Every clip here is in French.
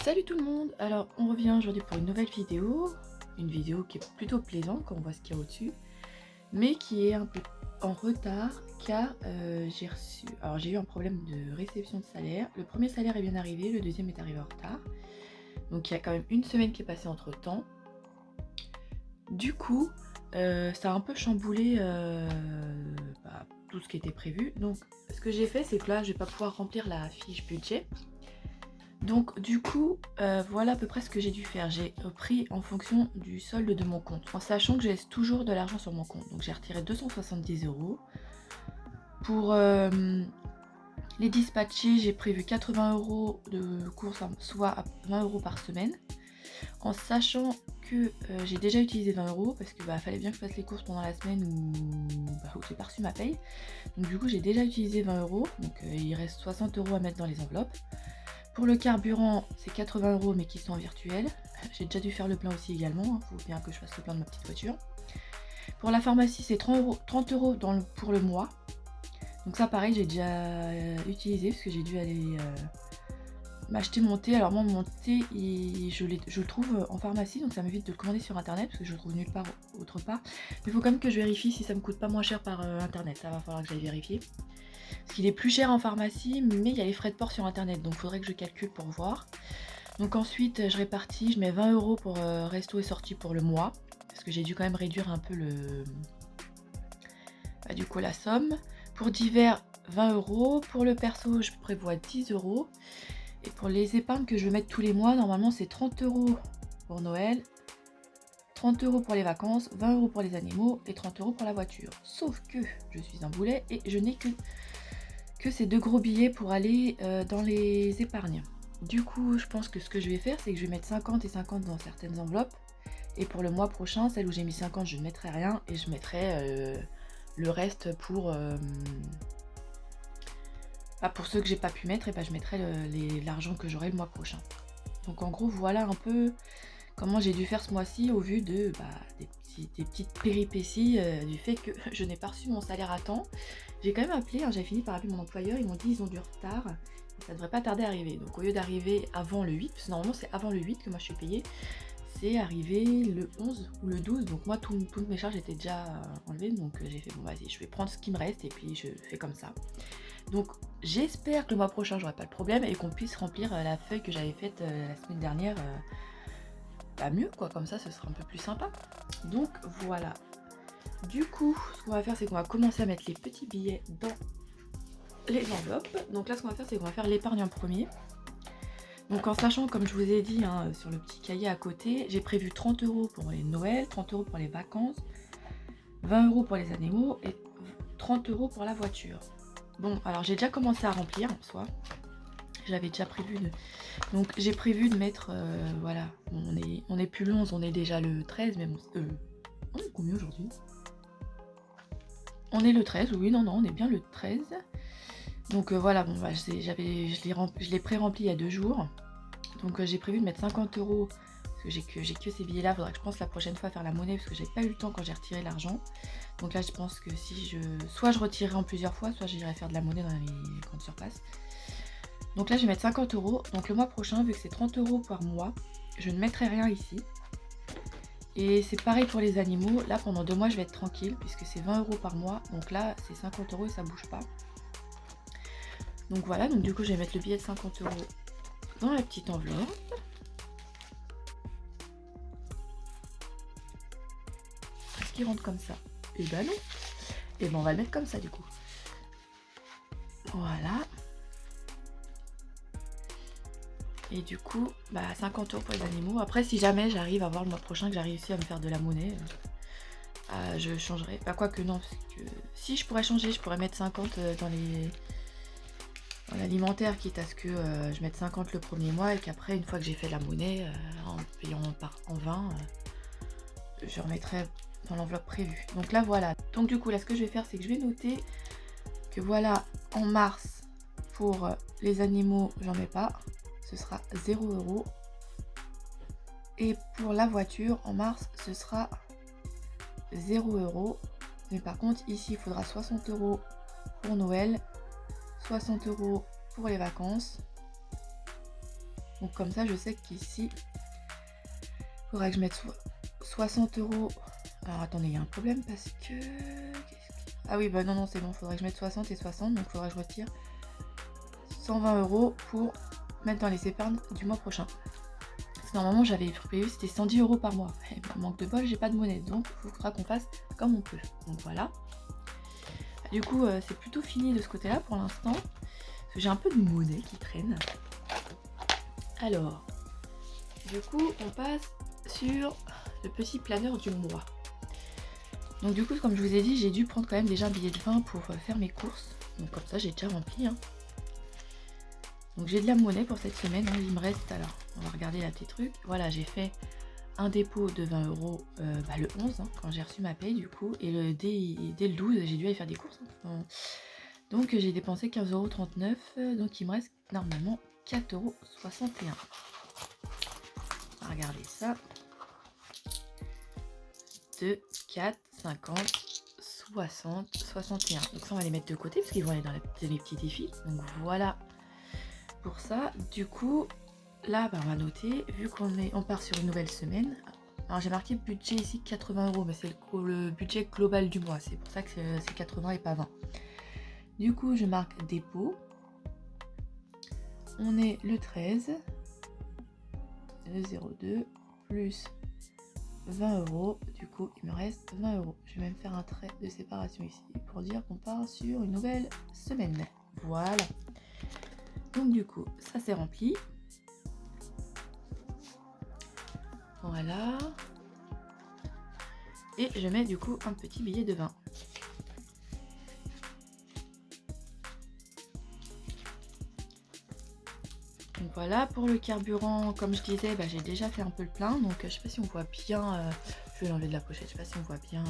Salut tout le monde. Alors on revient aujourd'hui pour une nouvelle vidéo. Une vidéo qui est plutôt plaisante quand on voit ce qu'il y a au-dessus. Mais qui est un peu en retard car j'ai eu un problème de réception de salaire. Le premier salaire est bien arrivé, le deuxième est arrivé en retard. Donc il y a quand même une semaine qui est passée entre temps. Du coup ça a un peu chamboulé tout ce qui était prévu. Donc ce que j'ai fait, c'est que là je vais pas pouvoir remplir la fiche budget. Donc du coup, voilà à peu près ce que j'ai dû faire. J'ai pris en fonction du solde de mon compte, en sachant que je laisse toujours de l'argent sur mon compte. Donc j'ai retiré 270 €. Pour les dispatchés, j'ai prévu 80 € de courses, soit à 20 € par semaine. En sachant que j'ai déjà utilisé 20 € parce que fallait bien que je fasse les courses pendant la semaine où j'ai pas reçu ma paye. Donc du coup j'ai déjà utilisé 20 €, donc il reste 60 € à mettre dans les enveloppes. Pour le carburant, c'est 80 € mais qui sont en virtuel. J'ai déjà dû faire le plein aussi également, il faut bien que je fasse le plein de ma petite voiture. Pour la pharmacie, c'est 30 € pour le mois. Donc ça pareil, j'ai déjà utilisé parce que j'ai dû aller m'acheter mon thé. Alors moi mon thé, je le trouve en pharmacie, donc ça m'évite de le commander sur internet parce que je le trouve nulle part autre part. Mais il faut quand même que je vérifie si ça me coûte pas moins cher par internet, ça va falloir que j'aille vérifier. Parce qu'il est plus cher en pharmacie, mais il y a les frais de port sur internet, donc il faudrait que je calcule pour voir. Donc ensuite je répartis, je mets 20 € pour resto et sortie pour le mois, parce que j'ai dû quand même réduire un peu du coup la somme. Pour divers, 20 €. Pour le perso, je prévois 10 €. Et pour les épargnes que je veux mettre tous les mois, normalement c'est 30 € pour Noël, 30 € pour les vacances, 20 € pour les animaux et 30 € pour la voiture. Sauf que je suis un boulet et je n'ai que ces deux gros billets pour aller dans les épargnes. Du coup, je pense que ce que je vais faire, c'est que je vais mettre 50 et 50 dans certaines enveloppes. Et pour le mois prochain, celle où j'ai mis 50, je ne mettrai rien et je mettrai le reste pour ceux que j'ai pas pu mettre, et je mettrai l'argent que j'aurai le mois prochain. Donc en gros, voilà un peu comment j'ai dû faire ce mois-ci au vu de des petites péripéties du fait que je n'ai pas reçu mon salaire à temps. J'ai quand même appelé, j'ai fini par appeler mon employeur, ils m'ont dit ils ont du retard et ça devrait pas tarder à arriver. Donc au lieu d'arriver avant le 8, parce que normalement c'est avant le 8 que moi je suis payée, c'est arrivé le 11 ou le 12, donc moi toutes mes charges étaient déjà enlevées, donc j'ai fait bon vas-y, je vais prendre ce qui me reste et puis je fais comme ça. Donc j'espère que le mois prochain j'aurai pas de problème et qu'on puisse remplir la feuille que j'avais faite la semaine dernière mieux quoi, comme ça ce sera un peu plus sympa. Donc voilà. Du coup, ce qu'on va faire, c'est qu'on va commencer à mettre les petits billets dans les enveloppes. Donc là, ce qu'on va faire, c'est qu'on va faire l'épargne en premier. Donc en sachant, comme je vous ai dit sur le petit cahier à côté, j'ai prévu 30 € pour les Noël, 30 € pour les vacances, 20 € pour les animaux et 30 € pour la voiture. Bon, alors j'ai déjà commencé à remplir en soi. J'avais déjà prévu de... Donc j'ai prévu de mettre... voilà, on est plus le 11, on est déjà le 13, mais bon... on est combien aujourd'hui? On est le 13, oui, non, on est bien le 13. Donc voilà, bon, je l'ai pré-rempli il y a 2 jours. Donc j'ai prévu de mettre 50 €, parce que j'ai que ces billets-là. Faudra que je pense la prochaine fois à faire la monnaie, parce que j'ai pas eu le temps quand j'ai retiré l'argent. Donc là, je pense que soit je retirerai en plusieurs fois, soit j'irai faire de la monnaie dans les comptes sur place. Donc là, je vais mettre 50 €. Donc le mois prochain, vu que c'est 30 € par mois, je ne mettrai rien ici. Et c'est pareil pour les animaux. Là, pendant 2 mois, je vais être tranquille, puisque c'est 20 € par mois. Donc là, c'est 50 € et ça bouge pas. Donc voilà, donc du coup, je vais mettre le billet de 50 € dans la petite enveloppe. Est-ce qu'il rentre comme ça? Et ben non. Et ben on va le mettre comme ça du coup. Voilà. Et du coup, 50 € pour les animaux. Après, si jamais j'arrive à voir le mois prochain que j'arrive aussi à me faire de la monnaie, je changerai. Quoique non, parce que si je pourrais changer, je pourrais mettre 50 dans l'alimentaire, quitte à ce que je mette 50 le premier mois et qu'après, une fois que j'ai fait la monnaie, en payant en 20, je remettrai dans l'enveloppe prévue. Donc là, voilà. Donc du coup, là, ce que je vais faire, c'est que je vais noter que voilà, en mars, pour les animaux, j'en mets pas. Ce sera 0 €. Et pour la voiture, en mars, ce sera 0 €. Mais par contre, ici, il faudra 60 € pour Noël, 60 € pour les vacances Donc comme ça, je sais qu'ici, il faudrait que je mette 60 euros. Alors attendez, il y a un problème parce que... Ah oui, bah non, c'est bon, il faudrait que je mette 60 et 60, donc il faudrait que je retire 120 euros pour mettre dans les épargnes du mois prochain. Parce que normalement, j'avais prévu, c'était 110 euros par mois. Et bah, manque de bol, j'ai pas de monnaie, donc il faudra qu'on fasse comme on peut. Donc voilà. Du coup, c'est plutôt fini de ce côté-là pour l'instant. Parce que j'ai un peu de monnaie qui traîne. Alors, du coup, on passe sur le petit planeur du mois. Donc du coup, comme je vous ai dit, j'ai dû prendre quand même déjà un billet de 20 pour faire mes courses. Donc comme ça, j'ai déjà rempli. Hein. Donc j'ai de la monnaie pour cette semaine. Hein. Il me reste, alors, on va regarder la petite truc. Voilà, j'ai fait un dépôt de 20 euros le 11, hein, quand j'ai reçu ma paye du coup. Et dès le 12, j'ai dû aller faire des courses. Hein. Donc j'ai dépensé 15,39 €. Donc il me reste normalement 4,61 €. On va regarder ça. 2, 4, 50, 60, 61. Donc ça on va les mettre de côté parce qu'ils vont aller dans les petits défis. Donc voilà pour ça. Du coup là on va noter, vu on part sur une nouvelle semaine. Alors j'ai marqué budget ici 80 €, mais c'est le budget global du mois. C'est pour ça que c'est 80 et pas 20. Du coup je marque dépôt. On est le 13. Le 02 plus 20 €, du coup il me reste 20 €. Je vais même faire un trait de séparation ici pour dire qu'on part sur une nouvelle semaine. Voilà. Donc du coup ça c'est rempli. Voilà. Et je mets du coup un petit billet de 20. Donc voilà, pour le carburant, comme je disais, j'ai déjà fait un peu le plein. Donc je sais pas si on voit bien, je vais l'enlever de la pochette, je sais pas si on voit bien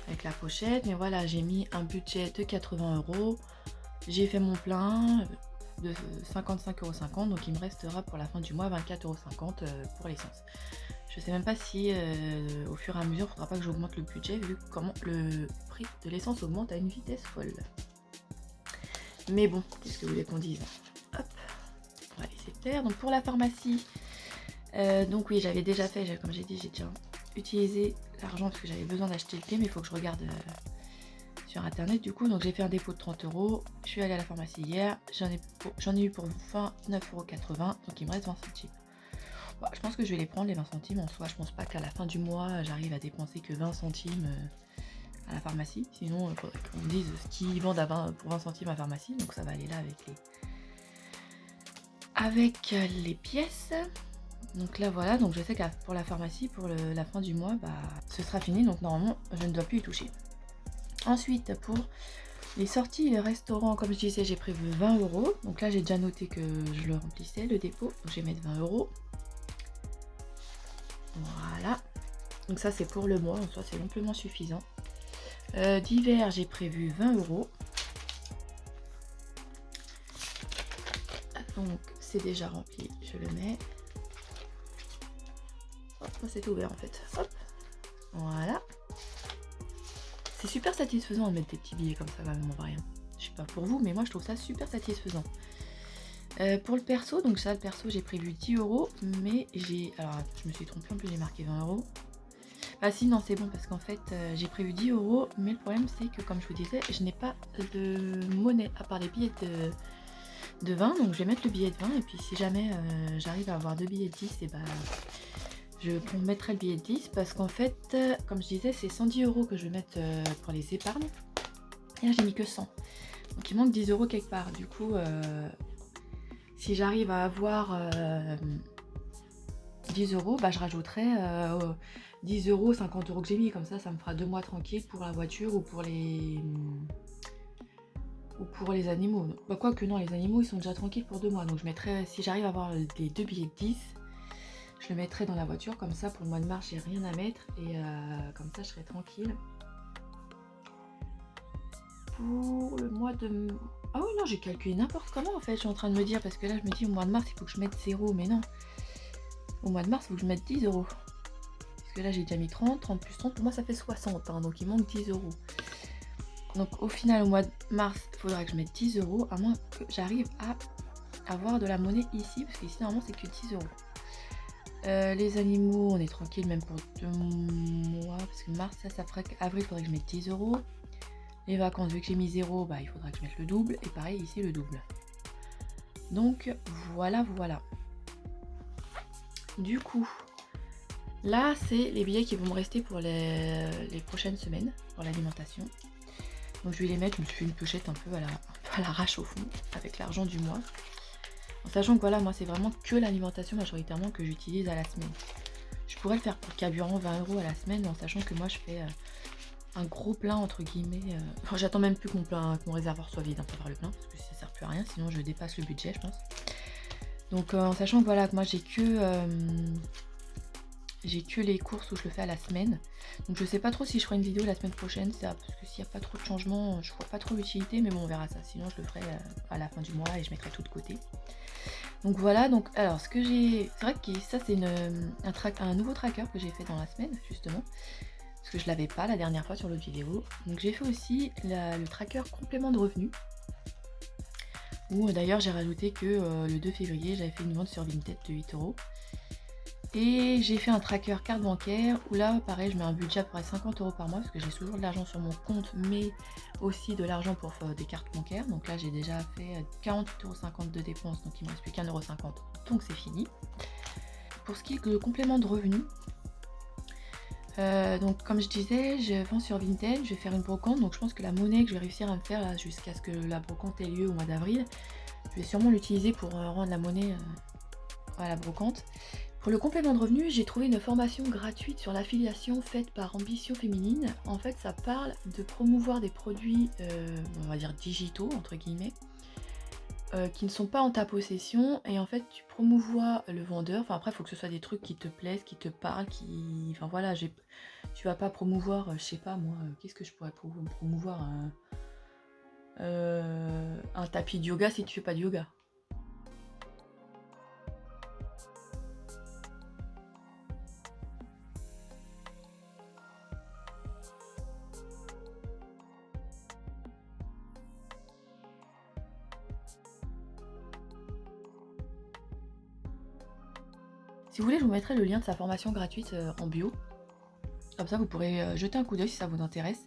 avec la pochette. Mais voilà, j'ai mis un budget de 80 €. J'ai fait mon plein de 55,50 €. Donc il me restera pour la fin du mois 24,50 € pour l'essence. Je sais même pas si au fur et à mesure, il faudra pas que j'augmente le budget vu comment le prix de l'essence augmente à une vitesse folle. Mais bon, qu'est-ce que vous voulez qu'on dise? Hop, on va laisser faire. Donc pour la pharmacie, donc oui, j'avais déjà fait, comme j'ai dit, j'ai déjà utilisé l'argent parce que j'avais besoin d'acheter le thé, mais il faut que je regarde sur internet du coup. Donc j'ai fait un dépôt de 30 €. Je suis allée à la pharmacie hier, j'en ai eu pour 29,80 €, donc il me reste 20 centimes. Bon, je pense que je vais les prendre les 20 centimes en soi. Je pense pas qu'à la fin du mois j'arrive à dépenser que 20 centimes à la pharmacie. Sinon il faudrait qu'on me dise ce qu'ils vendent pour 20 centimes à la pharmacie. Donc ça va aller là avec les pièces. Donc là voilà, donc je sais que pour la pharmacie, pour la fin du mois, ce sera fini. Donc normalement je ne dois plus y toucher. Ensuite pour les sorties et les restaurants, comme je disais, j'ai prévu 20 €. Donc là j'ai déjà noté que je le remplissais, le dépôt. Donc je vais mettre 20 €. Voilà. Donc ça c'est pour le mois, en soi c'est amplement suffisant. D'hiver j'ai prévu 20 €. Donc c'est déjà rempli, je le mets. Hop, c'est ouvert en fait. Hop. Voilà. C'est super satisfaisant de mettre des petits billets comme ça quand même en vrai. Je sais pas pour vous, mais moi je trouve ça super satisfaisant. Pour le perso, donc ça le perso j'ai prévu 10 €, mais alors je me suis trompée, en plus j'ai marqué 20 €. Ah si, non c'est bon parce qu'en fait j'ai prévu 10 €, mais le problème c'est que comme je vous disais, je n'ai pas de monnaie à part les billets de 20, donc je vais mettre le billet de 20 et puis si jamais j'arrive à avoir 2 billets de 10, et je mettrai le billet de 10 parce qu'en fait, comme je disais, c'est 110 € que je vais mettre pour les épargnes. Et là j'ai mis que 100. Donc il manque 10 € quelque part. Du coup, si j'arrive à avoir 10 €, je rajouterai 10 €, 50 € que j'ai mis. Comme ça me fera 2 mois tranquille pour la voiture ou pour les animaux. Quoique non, les animaux ils sont déjà tranquilles pour 2 mois. Donc je mettrai, si j'arrive à avoir les 2 billets de 10, je le mettrai dans la voiture. Comme ça pour le mois de mars j'ai rien à mettre. Et comme ça je serai tranquille. Pour le mois de... Ah oui non, j'ai calculé n'importe comment en fait. Je suis en train de me dire, parce que là je me dis au mois de mars il faut que je mette 0. Mais non. Au mois de mars il faut que je mette 10 €. Parce que là j'ai déjà mis 30. 30 plus 30 pour moi ça fait 60. Hein, donc il manque 10 €. Donc au final au mois de mars il faudra que je mette 10 €, à moins que j'arrive à avoir de la monnaie ici, parce qu'ici normalement c'est que 10 euros. Les animaux, on est tranquille même pour 2 mois, parce que mars, ça ferait qu'avril, il faudrait que je mette 10 euros. Les vacances, vu que j'ai mis 0, bah, il faudra que je mette le double, et pareil ici le double. Donc voilà. Du coup, là c'est les billets qui vont me rester pour les prochaines semaines, pour l'alimentation. Donc je vais les mettre, je me suis fait une pochette un peu à l'arrache au fond, avec l'argent du mois. En sachant que voilà, moi c'est vraiment que l'alimentation majoritairement que j'utilise à la semaine. Je pourrais le faire pour carburant 20 euros à la semaine, en sachant que moi je fais un gros plein entre guillemets. Enfin, j'attends même plus que mon réservoir soit vide pour faire le plein, parce que ça sert plus à rien, sinon je dépasse le budget je pense. Donc en sachant que voilà, que moi j'ai que les courses où je le fais à la semaine. Donc je sais pas trop si je ferai une vidéo la semaine prochaine, ça, parce que s'il n'y a pas trop de changements, je vois pas trop l'utilité, mais bon on verra ça. Sinon je le ferai à la fin du mois et je mettrai tout de côté. Donc voilà, donc alors ce que j'ai. C'est vrai que ça c'est un nouveau tracker que j'ai fait dans la semaine, justement. Parce que je l'avais pas la dernière fois sur l'autre vidéo. Donc j'ai fait aussi le tracker complément de revenus. Où d'ailleurs j'ai rajouté que le 2 février j'avais fait une vente sur Vinted de 8 euros. Et j'ai fait un tracker carte bancaire où là pareil je mets un budget à peu près 50 euros par mois parce que j'ai toujours de l'argent sur mon compte mais aussi de l'argent pour des cartes bancaires. Donc là j'ai déjà fait 48,50 € de dépenses, donc il me reste plus qu'1,50 €, donc c'est fini. Pour ce qui est de complément de revenus, donc comme je disais, je vends sur Vinted, je vais faire une brocante, donc je pense que la monnaie que je vais réussir à me faire jusqu'à ce que la brocante ait lieu au mois d'avril, je vais sûrement l'utiliser pour rendre la monnaie à la brocante. Pour le complément de revenus, j'ai trouvé une formation gratuite sur l'affiliation faite par Ambition Féminine. En fait, ça parle de promouvoir des produits, on va dire digitaux, entre guillemets, qui ne sont pas en ta possession. Et en fait, tu promouvois le vendeur. Enfin, après, il faut que ce soit des trucs qui te plaisent, qui te parlent, qui... Enfin, voilà, tu vas pas promouvoir, je sais pas moi, qu'est-ce que je pourrais promouvoir un tapis de yoga si tu fais pas de yoga. Si vous voulez, je vous mettrai le lien de sa formation gratuite en bio. Comme ça, vous pourrez jeter un coup d'œil si ça vous intéresse.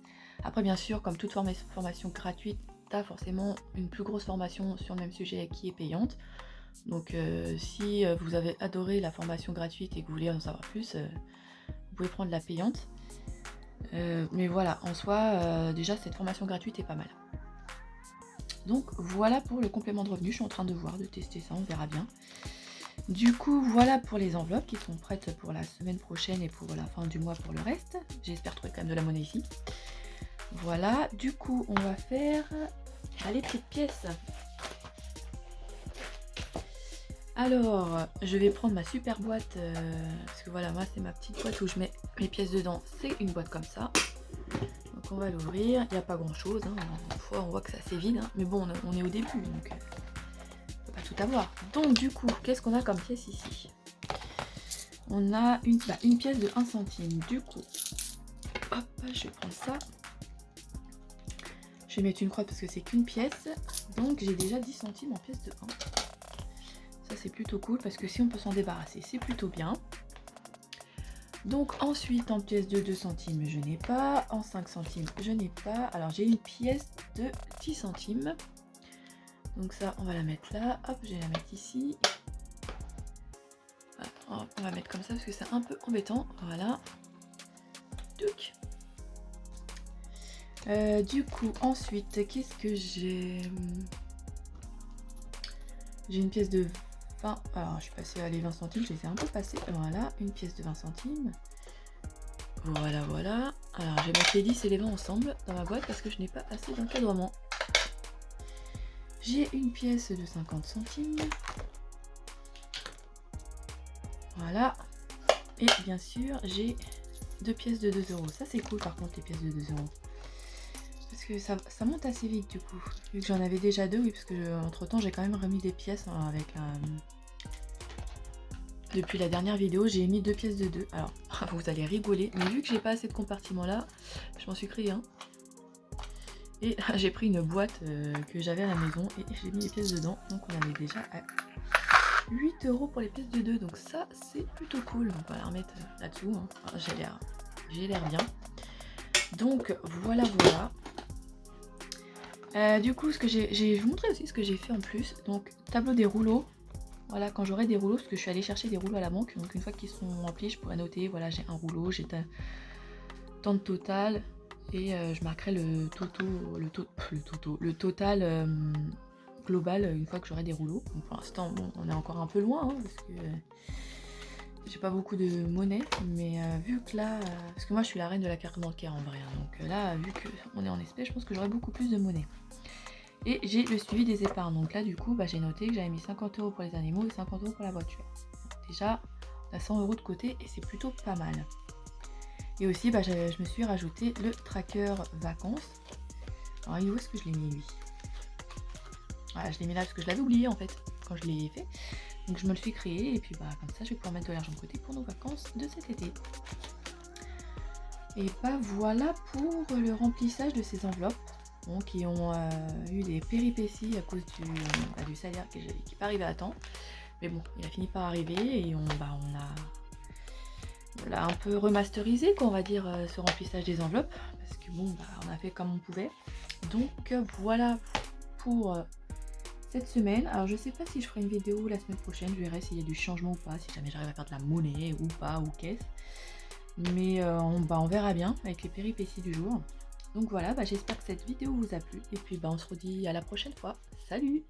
Après, bien sûr, comme toute formation gratuite, tu as forcément une plus grosse formation sur le même sujet qui est payante. Donc, si vous avez adoré la formation gratuite et que vous voulez en savoir plus, vous pouvez prendre la payante. Mais voilà, en soi, déjà, cette formation gratuite est pas mal. Donc, voilà pour le complément de revenu. Je suis en train de tester ça, on verra bien. Du coup, voilà pour les enveloppes qui sont prêtes pour la semaine prochaine et pour la fin du mois pour le reste. J'espère trouver quand même de la monnaie ici. Voilà, du coup, on va faire les petites pièces. Alors, je vais prendre ma super boîte, parce que voilà, moi c'est ma petite boîte où je mets mes pièces dedans. C'est une boîte comme ça. Donc on va l'ouvrir, il n'y a pas grand chose, hein. Parfois on voit que c'est assez vide, hein. Mais bon, on est au début, donc... tout avoir. Donc du coup, qu'est-ce qu'on a comme pièce ici? On a une pièce de 1 centime. Du coup, hop, je vais prendre ça. Je vais mettre une croix parce que c'est qu'une pièce. Donc j'ai déjà 10 centimes en pièce de 1. Ça c'est plutôt cool parce que si on peut s'en débarrasser, c'est plutôt bien. Donc ensuite en pièce de 2 centimes, je n'ai pas. En 5 centimes, je n'ai pas. Alors j'ai une pièce de 10 centimes. Donc ça, on va la mettre là. Hop, je vais la mettre ici. Voilà, on va mettre comme ça parce que c'est un peu embêtant. Voilà. Donc. Du coup, ensuite, qu'est-ce que j'ai? J'ai une pièce de 20. Alors, je suis passée à les 20 centimes. Je les ai un peu passées. Voilà, une pièce de 20 centimes. Voilà, voilà. Alors, je vais mettre les 10 et les 20 ensemble dans ma boîte parce que je n'ai pas assez d'encadrement. J'ai une pièce de 50 centimes. Voilà. Et bien sûr, j'ai 2 pièces de 2 euros. Ça, c'est cool par contre, les pièces de 2 euros. Parce que ça monte assez vite du coup. Vu que j'en avais déjà 2, oui, parce que entre temps, j'ai quand même remis des pièces avec la... Depuis la dernière vidéo, j'ai mis 2 pièces de 2. Alors, vous allez rigoler, mais vu que j'ai pas assez de compartiments là, je m'en suis créé un. Et j'ai pris une boîte que j'avais à la maison et j'ai mis les pièces dedans. Donc on avait déjà à 8 € pour les pièces de 2. Donc ça c'est plutôt cool. On va la remettre là-dessous. Hein. Enfin, j'ai l'air bien. Donc voilà. Du coup, je vous montrer aussi ce que j'ai fait en plus. Donc tableau des rouleaux. Voilà, quand j'aurai des rouleaux, parce que je suis allée chercher des rouleaux à la banque. Donc une fois qu'ils sont remplis, je pourrai noter, voilà, j'ai un rouleau, j'ai tant de total. Et je marquerai le total global une fois que j'aurai des rouleaux. Donc pour l'instant, bon, on est encore un peu loin, hein, parce que j'ai pas beaucoup de monnaie. Mais vu que là, parce que moi je suis la reine de la carte bancaire en vrai. Hein, donc là, vu qu'on est en espèces, je pense que j'aurai beaucoup plus de monnaie. Et j'ai le suivi des épargnes. Donc là, du coup, bah, j'ai noté que j'avais mis 50 € pour les animaux et 50 € pour la voiture. Donc déjà, on a 100 € de côté et c'est plutôt pas mal. Et aussi, bah, je me suis rajouté le tracker vacances. Alors, où est-ce que je l'ai mis, lui? Voilà, je l'ai mis là parce que je l'avais oublié, en fait, quand je l'ai fait. Donc, je me le suis créé. Et puis, bah, comme ça, je vais pouvoir mettre de l'argent de côté pour nos vacances de cet été. Et bah, voilà pour le remplissage de ces enveloppes. Donc, qui ont eu des péripéties à cause du salaire qui n'est pas arrivé à temps. Mais bon, il a fini par arriver et on l'a un peu remasterisé, quoi, on va dire, ce remplissage des enveloppes. Parce que bon, bah, on a fait comme on pouvait. Donc voilà pour cette semaine. Alors je sais pas si je ferai une vidéo la semaine prochaine, je verrai s'il y a du changement ou pas, si jamais j'arrive à faire de la monnaie ou pas, ou qu'est-ce. Mais on verra bien avec les péripéties du jour. Donc voilà, bah, j'espère que cette vidéo vous a plu. Et puis bah, on se redit à la prochaine fois. Salut!